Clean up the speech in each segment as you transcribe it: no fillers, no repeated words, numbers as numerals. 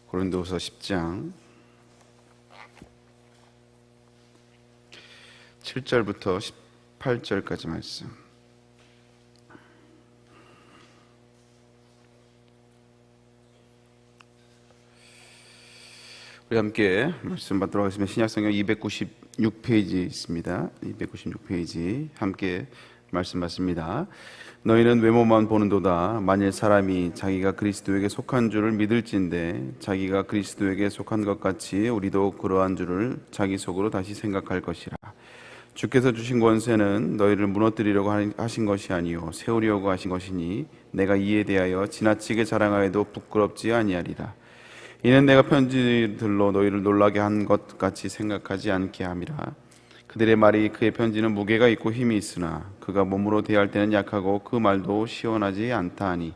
고린도후서 10장 7절부터 18절까지 말씀. 우리 함께 말씀 받도록 하겠습니다. 신약성경 296페이지 있습니다. 296페이지 함께 말씀 받습니다. 너희는 외모만 보는도다. 만일 사람이 자기가 그리스도에게 속한 줄을 믿을진대 자기가 그리스도에게 속한 것 같이 우리도 그러한 줄을 자기 속으로 다시 생각할 것이라. 주께서 주신 권세는 너희를 무너뜨리려고 하신 것이 아니요 세우려고 하신 것이니 내가 이에 대하여 지나치게 자랑하여도 부끄럽지 아니하리라. 이는 내가 편지들로 너희를 놀라게 한 것 같이 생각하지 않게 함이라. 그들의 말이 그의 편지는 무게가 있고 힘이 있으나 그가 몸으로 대할 때는 약하고 그 말도 시원하지 않다 하니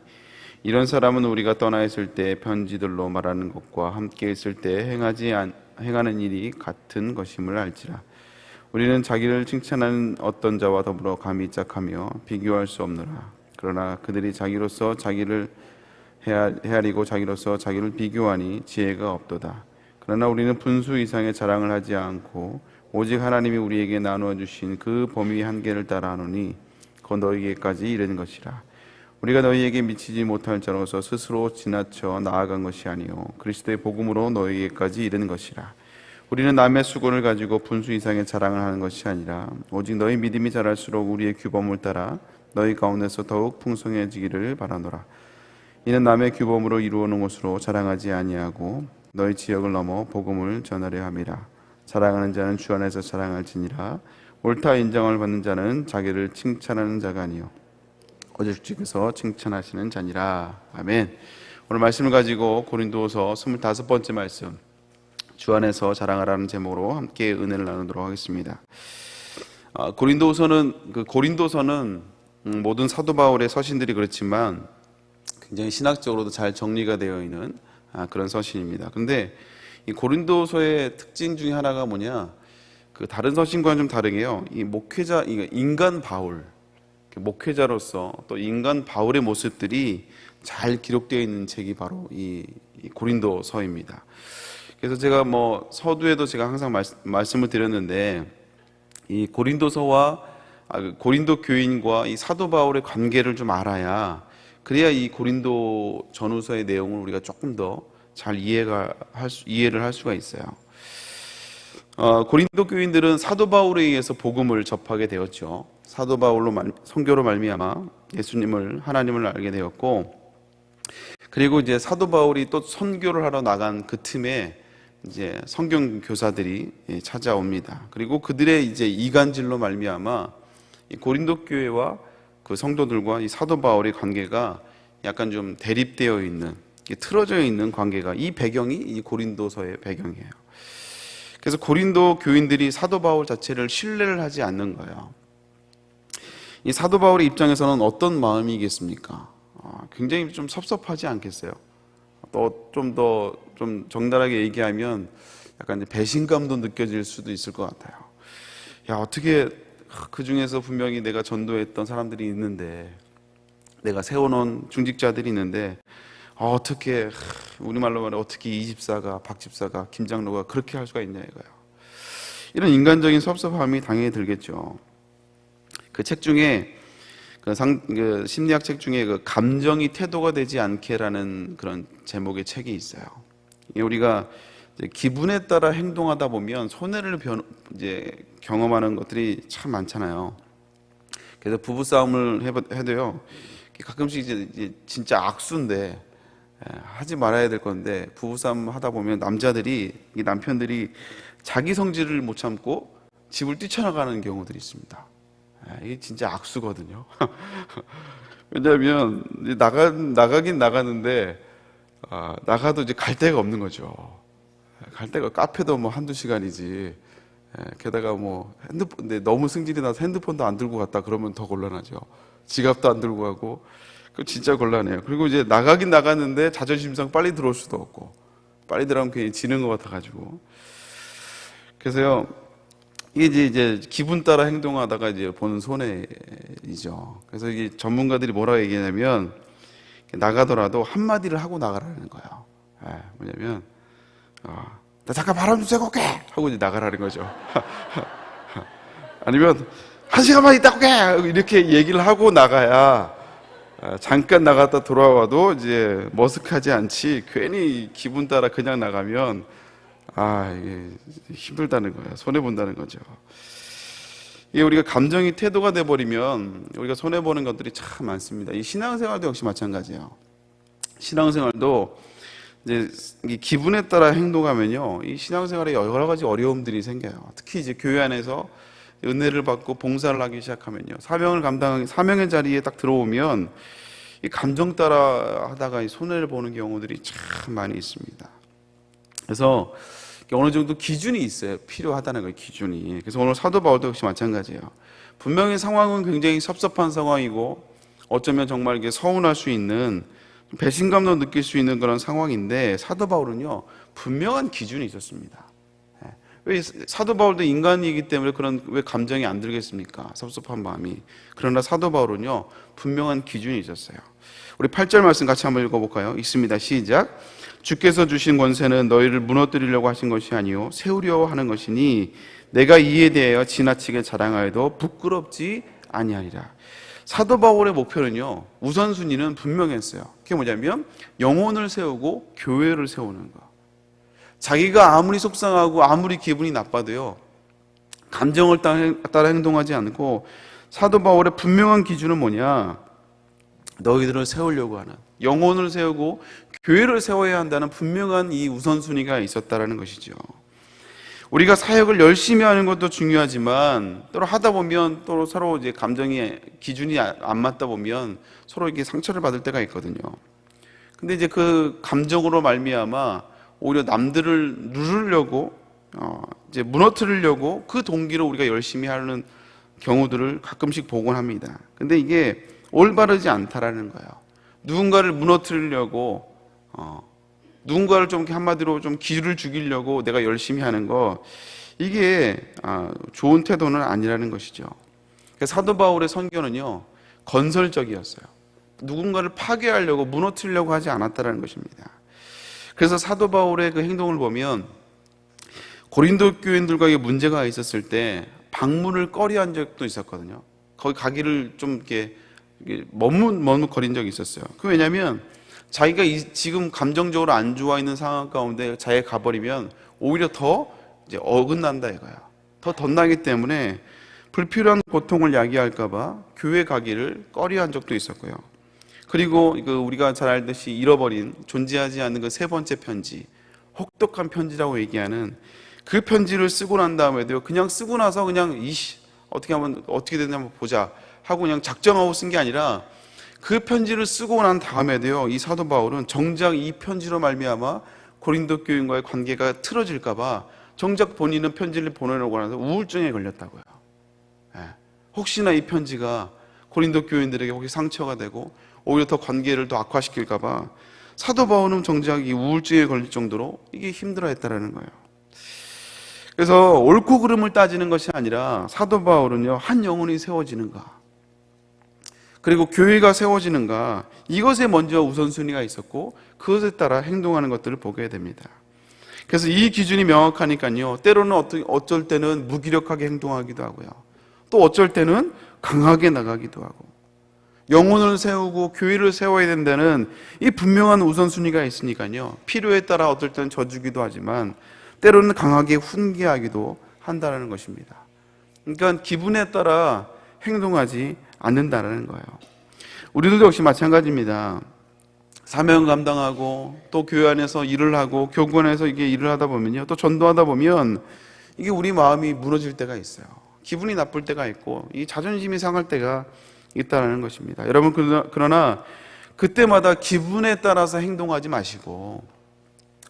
이런 사람은 우리가 떠나 있을 때 편지들로 말하는 것과 함께 있을 때 행하는 일이 같은 것임을 알지라. 우리는 자기를 칭찬하는 어떤 자와 더불어 감히 짝하며 비교할 수 없노라. 그러나 그들이 자기로서 자기를 헤아리고 자기로서 자기를 비교하니 지혜가 없도다. 그러나 우리는 분수 이상의 자랑을 하지 않고 오직 하나님이 우리에게 나누어 주신 그 범위 한계를 따라 하노니 곧 너희에게까지 이르는 것이라. 우리가 너희에게 미치지 못할 자로서 스스로 지나쳐 나아간 것이 아니요 그리스도의 복음으로 너희에게까지 이르는 것이라. 우리는 남의 수고를 가지고 분수 이상의 자랑을 하는 것이 아니라 오직 너희 믿음이 자랄수록 우리의 규범을 따라 너희 가운데서 더욱 풍성해지기를 바라노라. 이는 남의 규범으로 이루어놓은 것으로 자랑하지 아니하고 너희 지역을 넘어 복음을 전하려 함이라. 자랑하는 자는 주 안에서 자랑할지니라. 옳다 인정을 받는 자는 자기를 칭찬하는 자가 아니요 오직 주께서 칭찬하시는 자니라. 아멘. 오늘 말씀을 가지고 고린도후서 25번째 말씀 주 안에서 자랑하라는 제목으로 함께 은혜를 나누도록 하겠습니다. 고린도서는 모든 사도 바울의 서신들이 그렇지만 굉장히 신학적으로도 잘 정리가 되어 있는 그런 서신입니다. 그런데 이 고린도서의 특징 중에 하나가 뭐냐? 그 다른 서신과는 좀 다르게요. 이 목회자, 인간 바울, 목회자로서 또 인간 바울의 모습들이 잘 기록되어 있는 책이 바로 이 고린도서입니다. 그래서 제가 서두에도 제가 항상 말씀을 드렸는데 이 고린도서와 고린도 교인과 이 사도 바울의 관계를 좀 알아야 그래야 이 고린도 전후서의 내용을 우리가 조금 더 잘 이해를 할 수가 있어요. 고린도 교인들은 사도 바울에 의해서 복음을 접하게 되었죠. 사도 바울로 선교로 말미암아 예수님을 하나님을 알게 되었고, 그리고 이제 사도 바울이 또 선교를 하러 나간 그 틈에 이제 성경 교사들이 찾아옵니다. 그리고 그들의 이제 이간질로 말미암아 이 고린도 교회와 그 성도들과 이 사도 바울의 관계가 약간 좀 대립되어 있는, 틀어져 있는 관계가, 이 배경이 이 고린도서의 배경이에요. 그래서 고린도 교인들이 사도 바울 자체를 신뢰를 하지 않는 거예요. 이 사도 바울의 입장에서는 어떤 마음이겠습니까? 굉장히 좀 섭섭하지 않겠어요? 또 좀 정달하게 얘기하면 약간 이제 배신감도 느껴질 수도 있을 것 같아요. 야, 어떻게 그 중에서 분명히 내가 전도했던 사람들이 있는데, 내가 세워놓은 중직자들이 있는데 어떻게, 우리말로 말해 어떻게 이 집사가, 박 집사가, 김 장로가 그렇게 할 수가 있냐 이거예요. 이런 인간적인 섭섭함이 당연히 들겠죠. 그 책 중에 그 심리학 책 중에 그 감정이 태도가 되지 않게라는 그런 제목의 책이 있어요. 우리가 이제 기분에 따라 행동하다 보면 손해를 이제 경험하는 것들이 참 많잖아요. 그래서 부부 싸움을 해도요, 가끔씩 이제 진짜 악수인데 하지 말아야 될 건데, 부부 싸움 하다 보면 남편들이 자기 성질을 못 참고 집을 뛰쳐나가는 경우들이 있습니다. 이게 진짜 악수거든요. 왜냐하면 나가긴 나가는데 나가도 이제 갈 데가 없는 거죠. 갈 데가, 카페도 한두 시간이지. 게다가 근데 너무 승질이 나서 핸드폰도 안 들고 갔다 그러면 더 곤란하죠. 지갑도 안 들고 가고, 그 진짜 곤란해요. 그리고 이제 나가긴 나갔는데 자존심상 빨리 들어올 수도 없고, 빨리 들어가면 괜히 지는 것 같아가지고. 그래서요, 이게 이제 기분 따라 행동하다가 이제 보는 손해이죠. 그래서 이게 전문가들이 뭐라고 얘기하냐면, 나가더라도 한마디를 하고 나가라는 거예요. 뭐냐면 나 잠깐 바람 좀 쐬고 올게 하고 이제 나가라는 거죠. 아니면 1시간만 있다 올게 이렇게 얘기를 하고 나가야 잠깐 나갔다 돌아와도 이제 머쓱하지 않지, 괜히 기분 따라 그냥 나가면 이게 힘들다는 거예요. 손해본다는 거죠. 이게 우리가 감정이 태도가 돼버리면 우리가 손해보는 것들이 참 많습니다. 이 신앙생활도 역시 마찬가지예요. 신앙생활도 이제 기분에 따라 행동하면요, 이 신앙생활에 여러 가지 어려움들이 생겨요. 특히 이제 교회 안에서 은혜를 받고 봉사를 하기 시작하면요, 사명을 감당하기, 사명의 자리에 딱 들어오면 이 감정 따라 하다가 손해를 보는 경우들이 참 많이 있습니다. 그래서 어느 정도 기준이 있어요. 필요하다는 거예요, 기준이. 그래서 오늘 사도 바울도 역시 마찬가지예요. 분명히 상황은 굉장히 섭섭한 상황이고 어쩌면 정말 이게 서운할 수 있는, 배신감도 느낄 수 있는 그런 상황인데, 사도 바울은요 분명한 기준이 있었습니다. 왜 사도 바울도 인간이기 때문에 왜 감정이 안 들겠습니까? 섭섭한 마음이. 그러나 사도 바울은요 분명한 기준이 있었어요. 우리 8절 말씀 같이 한번 읽어볼까요? 읽습니다. 시작. 주께서 주신 권세는 너희를 무너뜨리려고 하신 것이 아니요 세우려 하는 것이니 내가 이에 대하여 지나치게 자랑하여도 부끄럽지 아니하리라. 사도 바울의 목표는요, 우선순위는 분명했어요. 그게 뭐냐면 영혼을 세우고 교회를 세우는 거. 자기가 아무리 속상하고 아무리 기분이 나빠도요, 감정을 따라 행동하지 않고, 사도 바울의 분명한 기준은 뭐냐? 너희들을 세우려고 하는, 영혼을 세우고 교회를 세워야 한다는 분명한 이 우선순위가 있었다라는 것이죠. 우리가 사역을 열심히 하는 것도 중요하지만 또 하다 보면 또 서로 이제 감정이 기준이 안 맞다 보면 서로 이렇게 상처를 받을 때가 있거든요. 근데 이제 그 감정으로 말미암아 오히려 남들을 누르려고 이제 무너뜨리려고 그 동기로 우리가 열심히 하는 경우들을 가끔씩 보곤 합니다. 근데 이게 올바르지 않다라는 거예요. 누군가를 무너뜨리려고 누군가를 좀 한마디로 좀 기를 죽이려고 내가 열심히 하는 거, 이게 좋은 태도는 아니라는 것이죠. 사도 바울의 선교는요 건설적이었어요. 누군가를 파괴하려고 무너뜨리려고 하지 않았다는 것입니다. 그래서 사도 바울의 그 행동을 보면 고린도 교인들과 문제가 있었을 때 방문을 꺼려한 적도 있었거든요. 거기 가기를 좀 이렇게 머뭇거린 적이 있었어요. 그 왜냐하면 자기가 지금 감정적으로 안 좋아 있는 상황 가운데 자기가 가버리면 오히려 더 이제 어긋난다 이거야. 더 덧나기 때문에 불필요한 고통을 야기할까봐 교회 가기를 꺼려한 적도 있었고요. 그리고 우리가 잘 알듯이 잃어버린, 존재하지 않는 그 세 번째 편지, 혹독한 편지라고 얘기하는 그 편지를 쓰고 난 다음에도 그냥 쓰고 나서 그냥 어떻게 하면 어떻게 되나 한번 보자 하고 그냥 작정하고 쓴 게 아니라, 그 편지를 쓰고 난 다음에도요, 이 사도 바울은 정작 이 편지로 말미암아 고린도 교인과의 관계가 틀어질까봐 정작 본인은 편지를 보내려고 하면서 우울증에 걸렸다고요. 혹시나 이 편지가 고린도 교인들에게 혹시 상처가 되고 오히려 더 관계를 더 악화시킬까봐 사도 바울은 정작 이 우울증에 걸릴 정도로 이게 힘들어했다라는 거예요. 그래서 옳고 그름을 따지는 것이 아니라 사도 바울은요, 한 영혼이 세워지는가, 그리고 교회가 세워지는가, 이것에 먼저 우선순위가 있었고 그것에 따라 행동하는 것들을 보게 됩니다. 그래서 이 기준이 명확하니까요, 때로는 어쩔 때는 무기력하게 행동하기도 하고요, 또 어쩔 때는 강하게 나가기도 하고, 영혼을 세우고 교회를 세워야 된다는 이 분명한 우선순위가 있으니까요, 필요에 따라 어떨 때는 져주기도 하지만 때로는 강하게 훈계하기도 한다는 것입니다. 그러니까 기분에 따라 행동하지 않는다는 거예요. 우리들도 역시 마찬가지입니다. 사명 감당하고 또 교회 안에서 일을 하고 교권에서 이게 일을 하다 보면요, 또 전도하다 보면 이게 우리 마음이 무너질 때가 있어요. 기분이 나쁠 때가 있고 이 자존심이 상할 때가 있다는 것입니다. 여러분, 그러나 그때마다 기분에 따라서 행동하지 마시고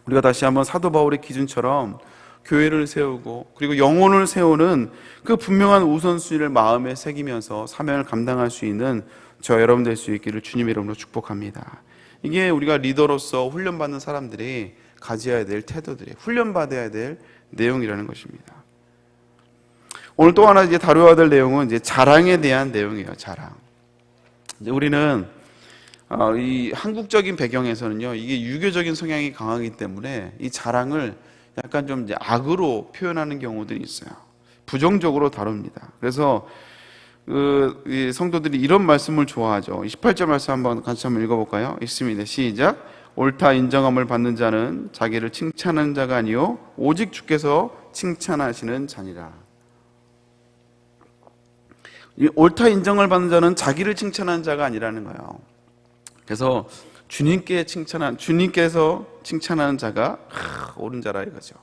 우리가 다시 한번 사도 바울의 기준처럼 교회를 세우고 그리고 영혼을 세우는 그 분명한 우선순위를 마음에 새기면서 사명을 감당할 수 있는 저 여러분 될 수 있기를 주님의 이름으로 축복합니다. 이게 우리가 리더로서 훈련받는 사람들이 가져야 될 태도들이에요. 훈련받아야 될 내용이라는 것입니다. 오늘 또 하나 이제 다루어야 될 내용은 이제 자랑에 대한 내용이에요. 자랑. 이제 우리는 이 한국적인 배경에서는요, 이게 유교적인 성향이 강하기 때문에 이 자랑을 약간 좀 이제 악으로 표현하는 경우들이 있어요. 부정적으로 다룹니다. 그래서 이 성도들이 이런 말씀을 좋아하죠. 18절 말씀 같이 한번 읽어볼까요? 있습니다. 시작. 옳다 인정함을 받는 자는 자기를 칭찬하는 자가 아니요 오직 주께서 칭찬하시는 자니라. 이 옳다 인정을 받는 자는 자기를 칭찬하는 자가 아니라는 거예요. 그래서 주님께서 칭찬하는 자가 옳은 자라 이거죠.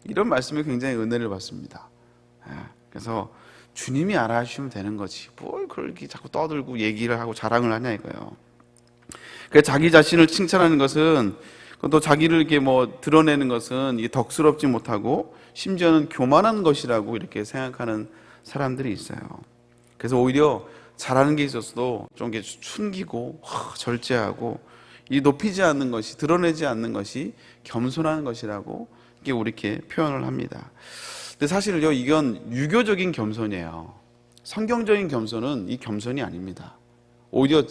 이런 말씀에 굉장히 은혜를 받습니다. 그래서 주님이 알아주시면 되는 거지. 뭘 그렇게 자꾸 떠들고 얘기를 하고 자랑을 하냐 이거예요. 그래서 자기 자신을 칭찬하는 것은, 또 자기를 이렇게 뭐 드러내는 것은 이게 덕스럽지 못하고 심지어는 교만한 것이라고 이렇게 생각하는 사람들이 있어요. 그래서 오히려 잘하는 게 있었어도 좀 이렇게 숨기고 절제하고 이 높이지 않는 것이, 드러내지 않는 것이 겸손한 것이라고 이렇게 표현을 합니다. 근데 사실은요, 이건 유교적인 겸손이에요. 성경적인 겸손은 이 겸손이 아닙니다. 오히려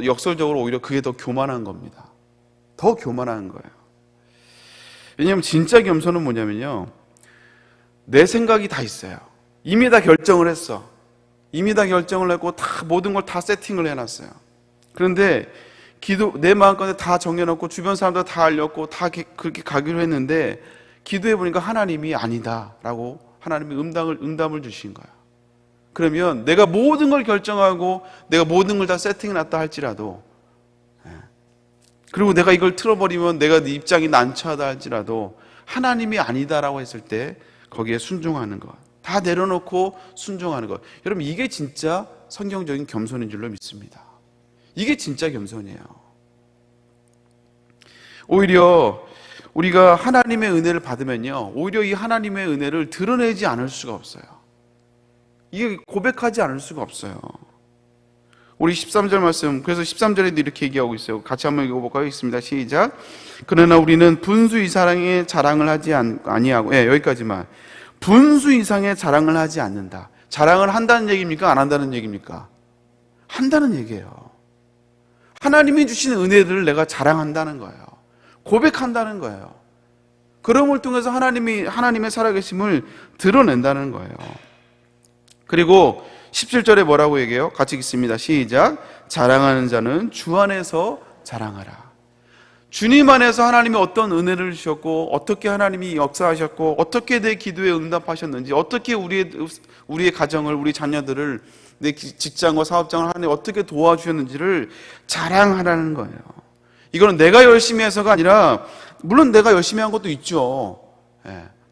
역설적으로 오히려 그게 더 교만한 겁니다. 더 교만한 거예요. 왜냐하면 진짜 겸손은 뭐냐면요, 내 생각이 다 있어요. 이미 다 결정을 했어. 이미 다 결정을 했고 다 모든 걸 다 세팅을 해놨어요. 그런데 내 마음가운데 다 정해놓고 주변 사람들 다 알렸고 다 그렇게 가기로 했는데 기도해 보니까 하나님이 아니다라고 하나님이 응답을 주신 거야. 그러면 내가 모든 걸 결정하고 내가 모든 걸 다 세팅해놨다 할지라도, 그리고 내가 이걸 틀어버리면 내가 네 입장이 난처하다 할지라도 하나님이 아니다라고 했을 때 거기에 순종하는 것, 다 내려놓고 순종하는 것, 여러분 이게 진짜 성경적인 겸손인 줄로 믿습니다. 이게 진짜 겸손이에요. 오히려 우리가 하나님의 은혜를 받으면요, 오히려 이 하나님의 은혜를 드러내지 않을 수가 없어요. 이게 고백하지 않을 수가 없어요. 우리 13절 말씀, 그래서 13절에도 이렇게 얘기하고 있어요. 같이 한번 읽어볼까요? 있습니다. 시작. 그러나 우리는 분수 이상의 자랑을 하지 아니하고, 여기까지만. 분수 이상의 자랑을 하지 않는다. 자랑을 한다는 얘기입니까? 안 한다는 얘기입니까? 한다는 얘기예요. 하나님이 주신 은혜들을 내가 자랑한다는 거예요. 고백한다는 거예요. 그럼을 통해서 하나님의 살아계심을 드러낸다는 거예요. 그리고 17절에 뭐라고 얘기해요? 같이 읽습니다. 시작. 자랑하는 자는 주 안에서 자랑하라. 주님 안에서 하나님이 어떤 은혜를 주셨고, 어떻게 하나님이 역사하셨고, 어떻게 내 기도에 응답하셨는지, 어떻게 우리의 가정을, 우리 자녀들을, 내 직장과 사업장을 하나님 어떻게 도와주셨는지를 자랑하라는 거예요. 이거는 내가 열심히 해서가 아니라, 물론 내가 열심히 한 것도 있죠.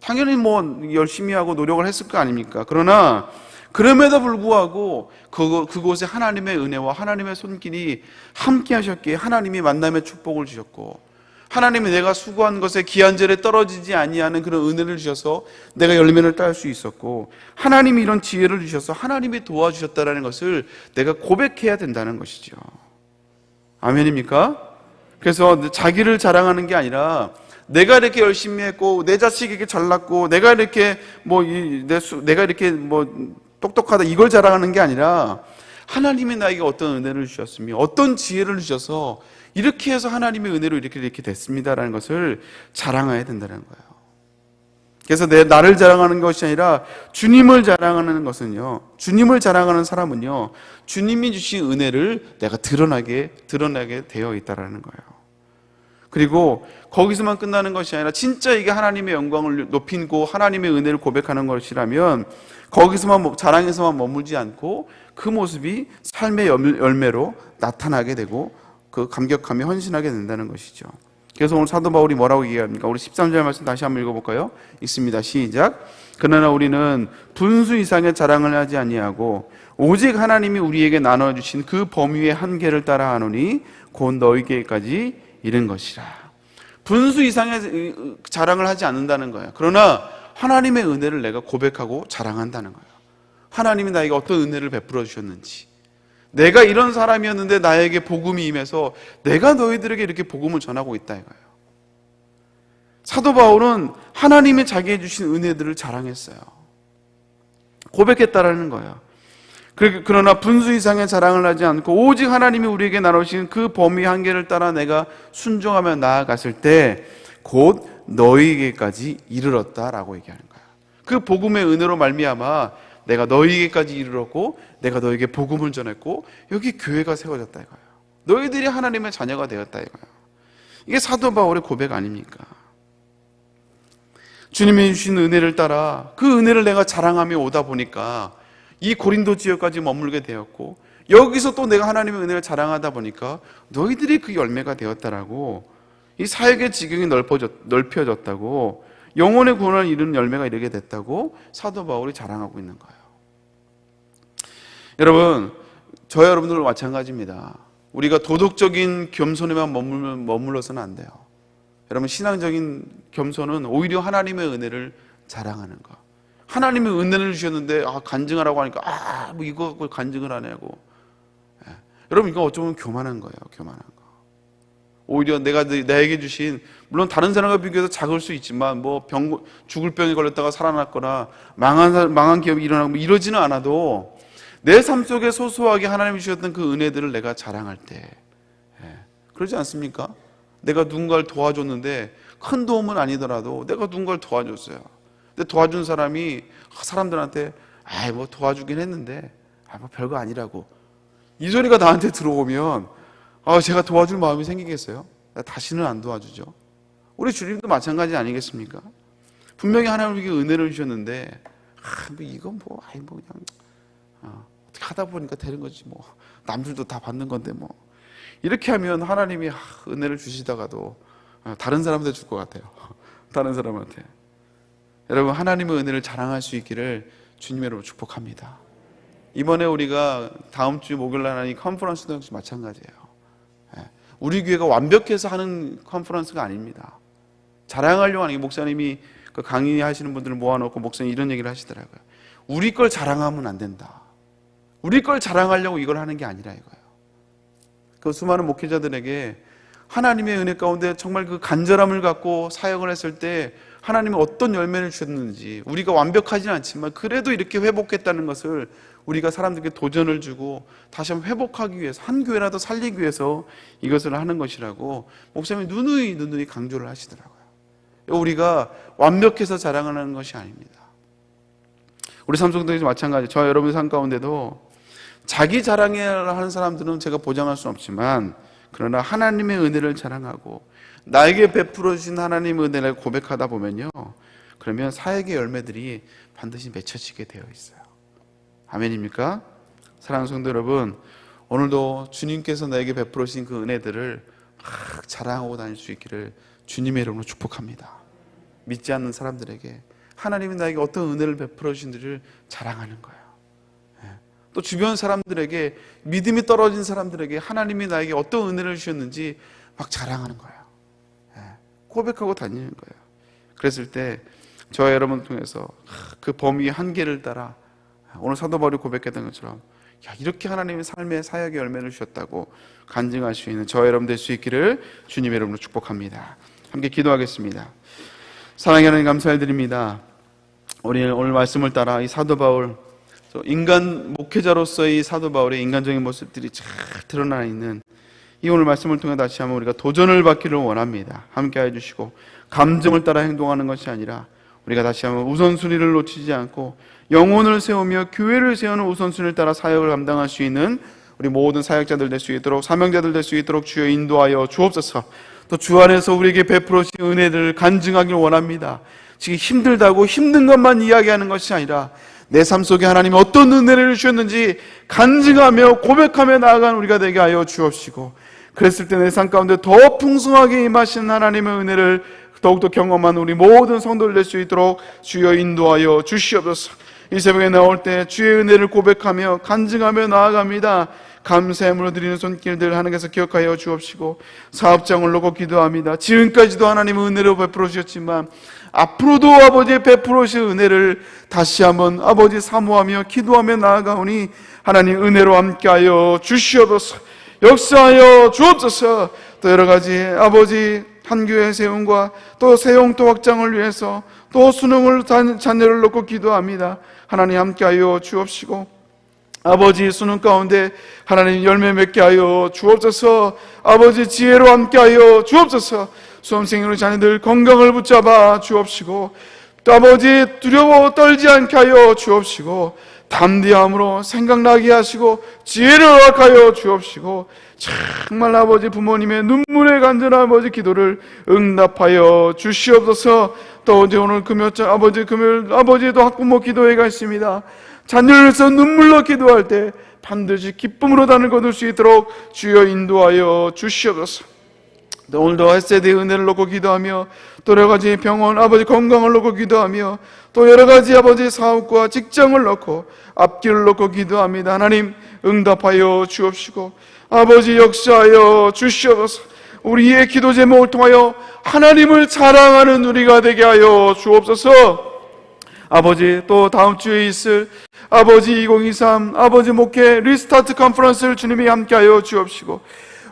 당연히 뭐 열심히 하고 노력을 했을 거 아닙니까? 그러나 그럼에도 불구하고 그곳에 하나님의 은혜와 하나님의 손길이 함께 하셨기에 하나님이 만남의 축복을 주셨고, 하나님이 내가 수고한 것에 기한절에 떨어지지 아니하는 그런 은혜를 주셔서 내가 열매를 딸 수 있었고, 하나님이 이런 지혜를 주셔서 하나님이 도와주셨다는 것을 내가 고백해야 된다는 것이죠. 아멘입니까? 그래서 자기를 자랑하는 게 아니라, 내가 이렇게 열심히 했고 내 자식에게 잘났고 내가 이렇게 내가 이렇게 똑똑하다 이걸 자랑하는 게 아니라, 하나님이 나에게 어떤 은혜를 주셨으며 어떤 지혜를 주셔서 이렇게 해서 하나님의 은혜로 이렇게 됐습니다라는 것을 자랑해야 된다는 거예요. 그래서 나를 자랑하는 것이 아니라 주님을 자랑하는 것은요, 주님을 자랑하는 사람은요, 주님이 주신 은혜를 내가 드러나게 되어 있다라는 거예요. 그리고 거기서만 끝나는 것이 아니라 진짜 이게 하나님의 영광을 높이고 하나님의 은혜를 고백하는 것이라면 거기서만 자랑에서만 머물지 않고 그 모습이 삶의 열매로 나타나게 되고 그 감격하며 헌신하게 된다는 것이죠. 그래서 오늘 사도 바울이 뭐라고 얘기합니까? 우리 13절 말씀 다시 한번 읽어볼까요? 있습니다. 시작. 그러나 우리는 분수 이상의 자랑을 하지 아니하고 오직 하나님이 우리에게 나눠주신 그 범위의 한계를 따라 하노니 곧 너희에게까지 이른 것이라. 분수 이상의 자랑을 하지 않는다는 거예요. 그러나 하나님의 은혜를 내가 고백하고 자랑한다는 거예요. 하나님이 나에게 어떤 은혜를 베풀어 주셨는지, 내가 이런 사람이었는데 나에게 복음이 임해서 내가 너희들에게 이렇게 복음을 전하고 있다 이거예요. 사도 바울은 하나님이 자기에게 주신 은혜들을 자랑했어요. 고백했다라는 거예요. 그러나 분수 이상의 자랑을 하지 않고 오직 하나님이 우리에게 나누신 그 범위 한계를 따라 내가 순종하며 나아갔을 때 곧 너희에게까지 이르렀다라고 얘기하는 거야. 그 복음의 은혜로 말미암아 내가 너희에게까지 이르렀고 내가 너희에게 복음을 전했고 여기 교회가 세워졌다 이거예요. 너희들이 하나님의 자녀가 되었다 이거예요. 이게 사도 바울의 고백 아닙니까? 주님이 주신 은혜를 따라 그 은혜를 내가 자랑하며 오다 보니까 이 고린도 지역까지 머물게 되었고 여기서 또 내가 하나님의 은혜를 자랑하다 보니까 너희들이 그 열매가 되었다라고 이 사역의 지경이 넓혀졌다고 영혼의 구원을 이루는 열매가 이르게 됐다고 사도 바울이 자랑하고 있는 거예요. 여러분, 저와 여러분들도 마찬가지입니다. 우리가 도덕적인 겸손에만 머물러서는 안 돼요. 여러분, 신앙적인 겸손은 오히려 하나님의 은혜를 자랑하는 거. 하나님의 은혜를 주셨는데 간증하라고 하니까 뭐 이거 갖고 간증을 하냐고. 여러분, 이거 어쩌면 교만한 거예요. 교만한 거. 오히려 나에게 주신, 물론 다른 사람과 비교해서 작을 수 있지만 뭐 죽을 병에 걸렸다가 살아났거나 망한 기업이 일어나고 뭐 이러지는 않아도 내 삶 속에 소소하게 하나님이 주셨던 그 은혜들을 내가 자랑할 때 그러지 않습니까? 내가 누군가를 도와줬는데 큰 도움은 아니더라도 내가 누군가를 도와줬어요. 근데 도와준 사람이 사람들한테 뭐 도와주긴 했는데 뭐 별거 아니라고 이 소리가 나한테 들어오면 제가 도와줄 마음이 생기겠어요? 다시는 안 도와주죠. 우리 주님도 마찬가지 아니겠습니까? 분명히 하나님에게 은혜를 주셨는데 뭐 이건 그냥 어떻게 하다 보니까 되는 거지 뭐 남들도 다 받는 건데 뭐 이렇게 하면 하나님이 은혜를 주시다가도 다른 사람한테 줄 것 같아요. 다른 사람한테. 여러분, 하나님의 은혜를 자랑할 수 있기를 주님의 이름으로 축복합니다. 이번에 우리가 다음 주 목요일 날 이 컨퍼런스도 역시 마찬가지예요. 우리 교회가 완벽해서 하는 컨퍼런스가 아닙니다. 자랑하려고 하는 게, 목사님이 그 강의하시는 분들을 모아놓고 목사님 이런 얘기를 하시더라고요. 우리 걸 자랑하면 안 된다. 우리 걸 자랑하려고 이걸 하는 게 아니라 이거예요. 그 수많은 목회자들에게 하나님의 은혜 가운데 정말 그 간절함을 갖고 사역을 했을 때 하나님이 어떤 열매를 주셨는지, 우리가 완벽하지는 않지만 그래도 이렇게 회복했다는 것을 우리가 사람들에게 도전을 주고 다시 한번 회복하기 위해서, 한 교회라도 살리기 위해서 이것을 하는 것이라고 목사님이 누누이 강조를 하시더라고요. 우리가 완벽해서 자랑하는 것이 아닙니다. 우리 삶 속에도 마찬가지. 저와 여러분의 삶 가운데도 자기 자랑을 하는 사람들은 제가 보장할 수는 없지만, 그러나 하나님의 은혜를 자랑하고 나에게 베풀어 주신 하나님의 은혜를 고백하다 보면요, 그러면 사역의 열매들이 반드시 맺혀지게 되어 있어요. 아멘입니까? 사랑하는 성도 여러분, 오늘도 주님께서 나에게 베풀어 주신 그 은혜들을 막 자랑하고 다닐 수 있기를 주님의 이름으로 축복합니다. 믿지 않는 사람들에게 하나님이 나에게 어떤 은혜를 베풀어 주신지를 자랑하는 거예요. 또 주변 사람들에게, 믿음이 떨어진 사람들에게 하나님이 나에게 어떤 은혜를 주셨는지 막 자랑하는 거예요. 고백하고 다니는 거예요. 그랬을 때 저와 여러분을 통해서 그 범위 한계를 따라 오늘 사도 바울이 고백했던 것처럼 이렇게 하나님의 삶의 사역의 열매를 주셨다고 간증할 수 있는 저와 여러분 될 수 있기를 주님의 이름으로 축복합니다. 함께 기도하겠습니다. 사랑하는 하나님, 감사드립니다. 우리 오늘 말씀을 따라 이 사도 바울, 인간 목회자로서의 사도 바울의 인간적인 모습들이 잘 드러나 있는 이 오늘 말씀을 통해 다시 한번 우리가 도전을 받기를 원합니다. 함께 해주시고 감정을 따라 행동하는 것이 아니라 우리가 다시 한번 우선순위를 놓치지 않고 영혼을 세우며 교회를 세우는 우선순위를 따라 사역을 감당할 수 있는 우리 모든 사역자들 될 수 있도록, 사명자들 될 수 있도록 주여 인도하여 주옵소서. 또 주 안에서 우리에게 베풀어 주신 은혜를 간증하길 원합니다. 지금 힘들다고 힘든 것만 이야기하는 것이 아니라 내 삶 속에 하나님이 어떤 은혜를 주셨는지 간증하며 고백하며 나아가는 우리가 되게 하여 주옵시고, 그랬을 때 내 삶 가운데 더 풍성하게 임하신 하나님의 은혜를 더욱더 경험한 우리 모든 성도들 될 수 있도록 주여 인도하여 주시옵소서. 이 새벽에 나올 때 주의 은혜를 고백하며 간증하며 나아갑니다. 감사의 물로 드리는 손길들 하나님께서 기억하여 주옵시고, 사업장을 놓고 기도합니다. 지금까지도 하나님의 은혜로 베풀어 주셨지만 앞으로도 아버지의 베풀어 주신 은혜를 다시 한번 아버지 사모하며 기도하며 나아가오니 하나님 은혜로 함께하여 주시옵소서. 역사하여 주옵소서. 또 여러 가지 아버지 한교회 세움과 또 세용도 확장을 위해서 또 수능을 자녀를 놓고 기도합니다. 하나님 함께하여 주옵시고, 아버지 수능 가운데 하나님 열매 맺게 하여 주옵소서. 아버지 지혜로 함께 하여 주옵소서. 수험생으로 자녀들 건강을 붙잡아 주옵시고, 또 아버지 두려워 떨지 않게 하여 주옵시고, 담대함으로 생각나게 하시고 지혜를 허락하여 주옵시고, 정말 아버지 부모님의 눈물의 간절한 아버지 기도를 응답하여 주시옵소서. 또 어제 오늘 금요일 아버지도 학부모 학기도회가 있습니다. 자녀를 위해서 눈물로 기도할 때 반드시 기쁨으로 단을 거둘 수 있도록 주여 인도하여 주시옵소서. 또 오늘도 햇세대의 은혜를 놓고 기도하며, 또 여러 가지 병원 아버지 건강을 놓고 기도하며, 또 여러 가지 아버지 사업과 직장을 놓고 앞길을 놓고 기도합니다. 하나님 응답하여 주옵시고 아버지 역사하여 주시옵소서. 우리의 기도 제목을 통하여 하나님을 자랑하는 우리가 되게 하여 주옵소서. 아버지 또 다음 주에 있을 아버지 2023 아버지 목회 리스타트 컨퍼런스를 주님이 함께하여 주옵시고,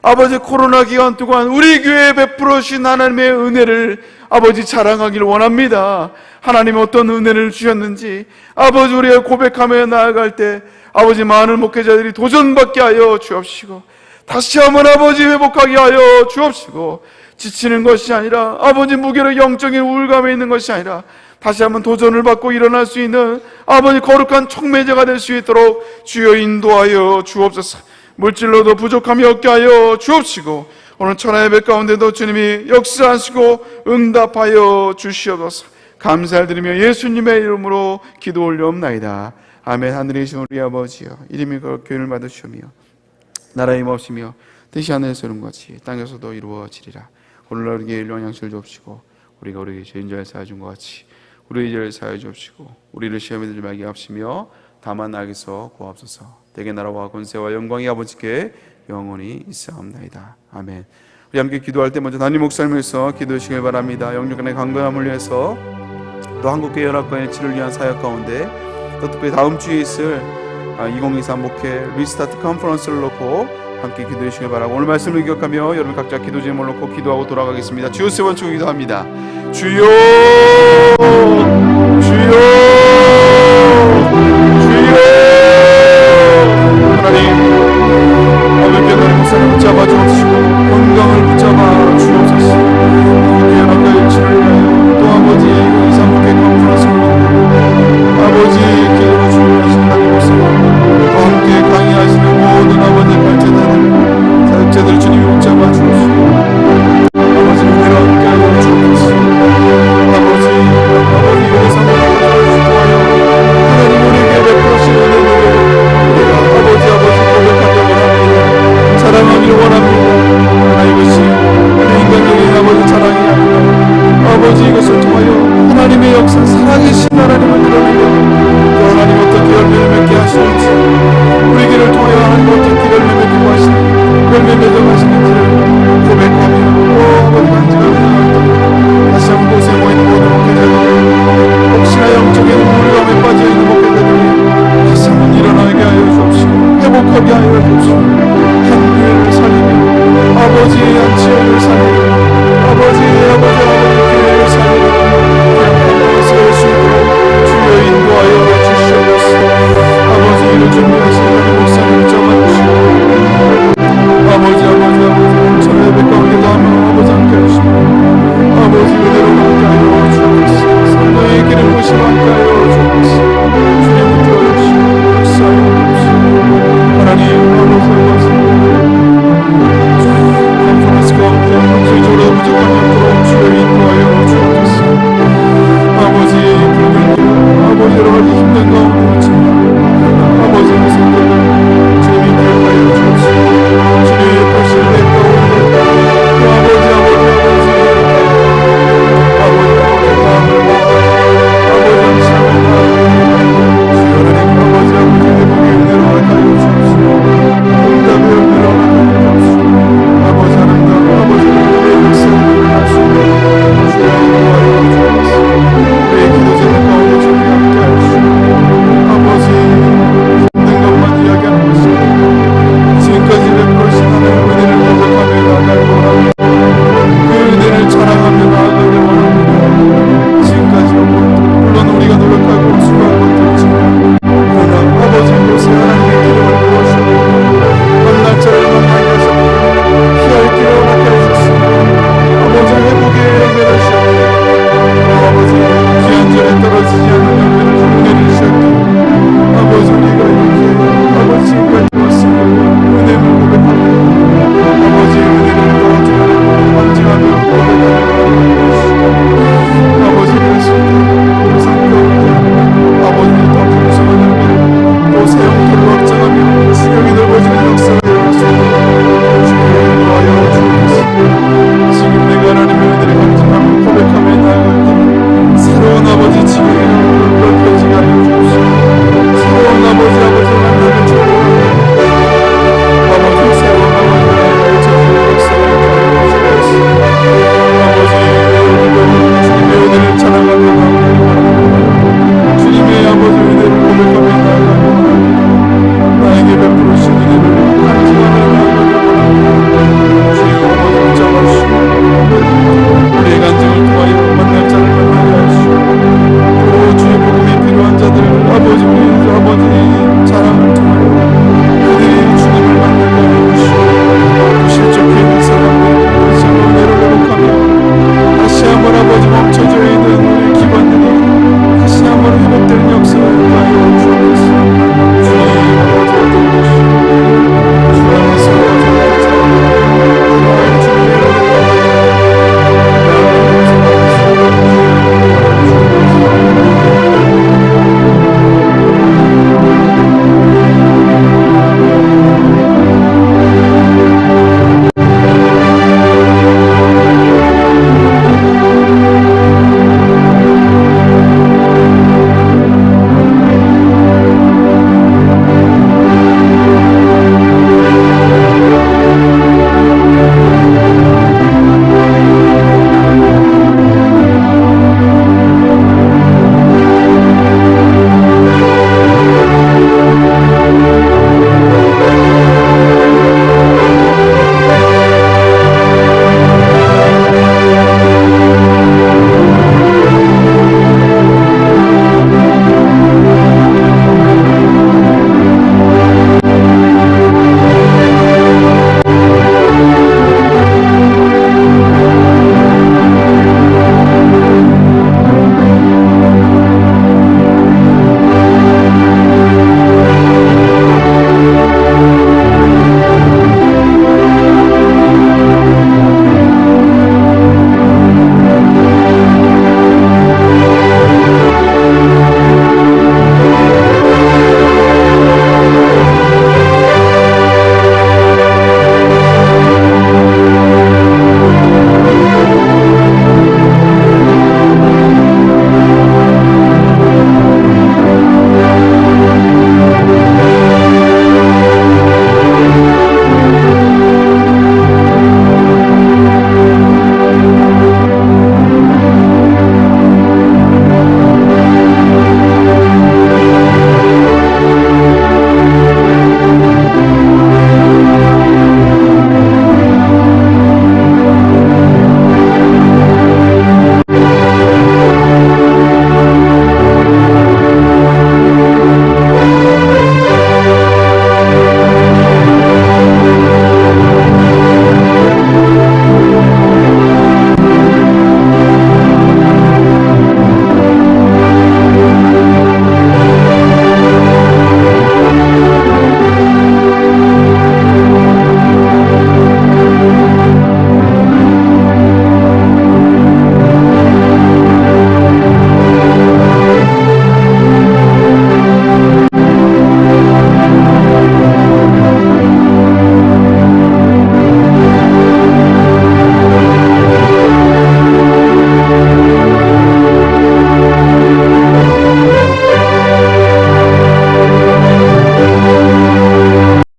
아버지 코로나 기간 동안 우리 교회에 베풀어 주신 하나님의 은혜를 아버지 자랑하기를 원합니다. 하나님이 어떤 은혜를 주셨는지 아버지 우리가 고백하며 나아갈 때 아버지 많은 목회자들이 도전받게 하여 주옵시고, 다시 한번 아버지 회복하게 하여 주옵시고, 지치는 것이 아니라 아버지 무게로 영적인 우울감에 있는 것이 아니라 다시 한번 도전을 받고 일어날 수 있는 아버지 거룩한 촉매자가 될 수 있도록 주여 인도하여 주옵소서. 물질로도 부족함이 없게 하여 주옵시고, 오늘 천하 예배 가운데도 주님이 역사하시고 응답하여 주시옵소서. 감사드리며 예수님의 이름으로 기도 올려옵나이다. 아멘. 하늘에 계신 우리 아버지여, 이름이 거룩히 교훈을 받으시오며 나라의 임하시며 뜻이 하늘에서 이룬 같이 땅에서도 이루어지리라. 오늘날 우리에게 일용할 양식을 주옵시고, 우리가 우리 죄인자를 사하여 준 것 같이 우리의 죄를 사하여 주옵시고, 우리를 시험에 들지 말게 하시며 다만 악에서 구하옵소서. 대개 나라와 권세와 영광이 아버지께 영원히 있사옵나이다. 아멘. 우리 함께 기도할 때 먼저 담임 목사님에서 기도해 주시길 바랍니다. 영육간의 강건함을 위해서, 또 한국교회 연합관의 치를 위한 사역 가운데, 또 특별히 다음 주에 있을 2023 목회 리스타트 컨퍼런스를 놓고 함께 기도해 주시길 바라고, 오늘 말씀을 기억하며 여러분 각자 기도 제목을 놓고 기도하고 돌아가겠습니다. 주여 세 번 기도합니다. 주여, 주여.